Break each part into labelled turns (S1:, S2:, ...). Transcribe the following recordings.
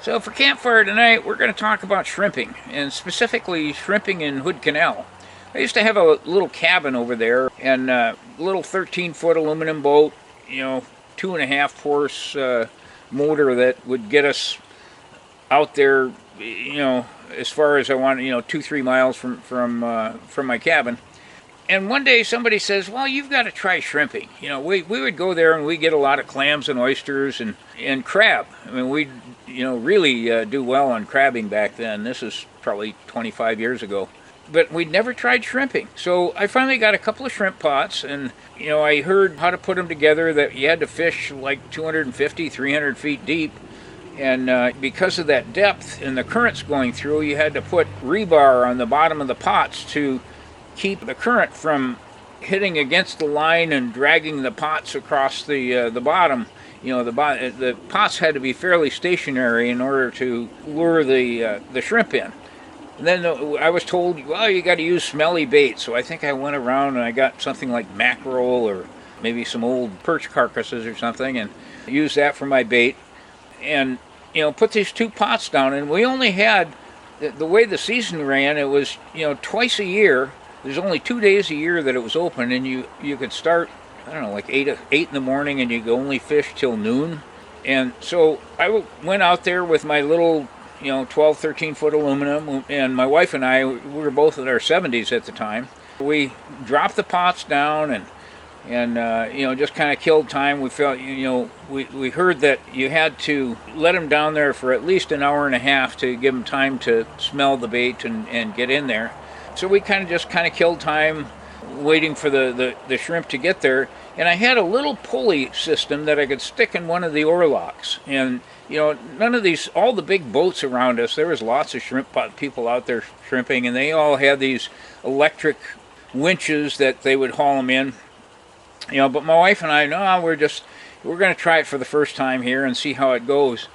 S1: So for Campfire tonight, we're going to talk about shrimping, and specifically shrimping in Hood Canal. I used to have a little cabin over there, and a little 13-foot aluminum boat, 2.5 horse motor that would get us out there, as far as I wanted, 2-3 miles from my cabin. And one day somebody says, well, you've got to try shrimping. We would go there and we get a lot of clams and oysters and crab. I mean, we really do well on crabbing back then. This is probably 25 years ago. But we'd never tried shrimping. So I finally got a couple of shrimp pots, and I heard how to put them together, that you had to fish like 250, 300 feet deep. And because of that depth and the currents going through, you had to put rebar on the bottom of the pots to keep the current from hitting against the line and dragging the pots across the bottom. The pots had to be fairly stationary in order to lure the shrimp in. And then I was told, well, you got to use smelly bait. So I think I went around and I got something like mackerel or maybe some old perch carcasses or something, and used that for my bait. And put these 2 pots down, and we only had, the way the season ran, it was twice a year. There's only 2 days a year that it was open, and you could start, I don't know, like 8 in the morning, and you could only fish till noon. And so I went out there with my little 12, 13-foot aluminum, and my wife and I, we were both in our 70s at the time. We dropped the pots down and just kind of killed time. We felt, we heard that you had to let them down there for at least an hour and a half to give them time to smell the bait and get in there. So we kind of killed time waiting for the shrimp to get there. And I had a little pulley system that I could stick in one of the oarlocks. And none of these, all the big boats around us, there was lots of shrimp people out there shrimping, and they all had these electric winches that they would haul them in. But my wife and I, no, we're going to try it for the first time here and see how it goes.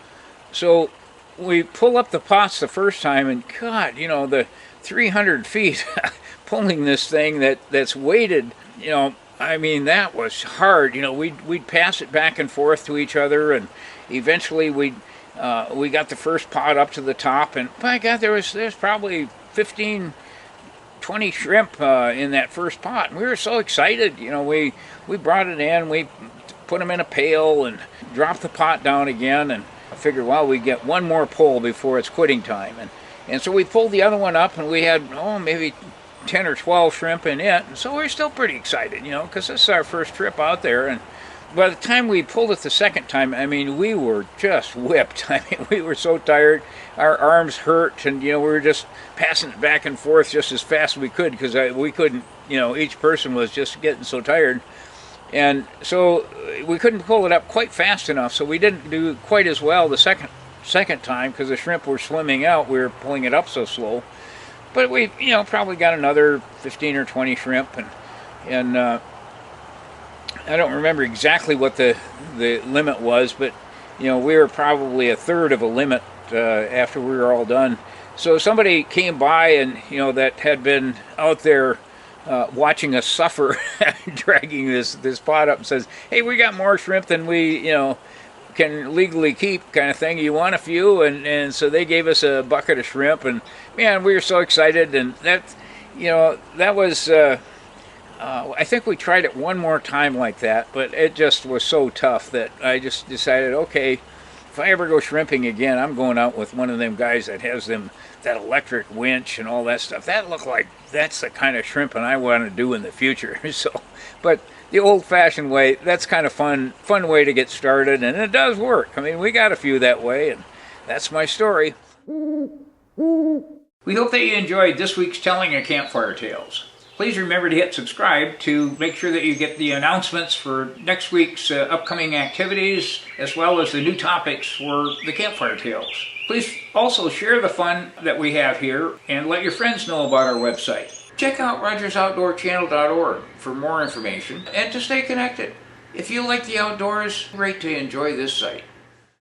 S1: So we pull up the pots the first time, and God, the 300 feet pulling this thing that's weighted, I mean, that was hard. We'd pass it back and forth to each other, and eventually we got the first pot up to the top, and by God, there's probably 15, 20 shrimp in that first pot, and we were so excited. We brought it in, we put them in a pail and dropped the pot down again, and I figured, well, we get one more pull before it's quitting time, and so we pulled the other one up, and we had maybe 10 or 12 shrimp in it, and so we're still pretty excited, because this is our first trip out there. And by the time we pulled it the second time, I mean, we were just whipped. I mean, we were so tired, our arms hurt, and we were just passing it back and forth just as fast as we could, because we couldn't, each person was just getting so tired. And so we couldn't pull it up quite fast enough, so we didn't do quite as well the second time, because the shrimp were swimming out. We were pulling it up so slow. But we, probably got another 15 or 20 shrimp, and I don't remember exactly what the limit was, but we were probably a third of a limit after we were all done. So somebody came by, and that had been out there watching us suffer, dragging this pot up, and says, "Hey, we got more shrimp than we can legally keep, kind of thing. You want a few?" And so they gave us a bucket of shrimp, and man, we were so excited. And that was I think we tried it one more time like that, but it just was so tough that I just decided, okay, if I ever go shrimping again, I'm going out with one of them guys that has that electric winch and all that stuff. That looked like that's the kind of shrimping I want to do in the future. So, but the old-fashioned way, that's kind of fun way to get started, and it does work. I mean, we got a few that way, and that's my story. We hope that you enjoyed this week's telling of Campfire Tales. Please remember to hit subscribe to make sure that you get the announcements for next week's upcoming activities, as well as the new topics for the Campfire Tales. Please also share the fun that we have here and let your friends know about our website. Check out RogersOutdoorChannel.org for more information and to stay connected. If you like the outdoors, great to enjoy this site.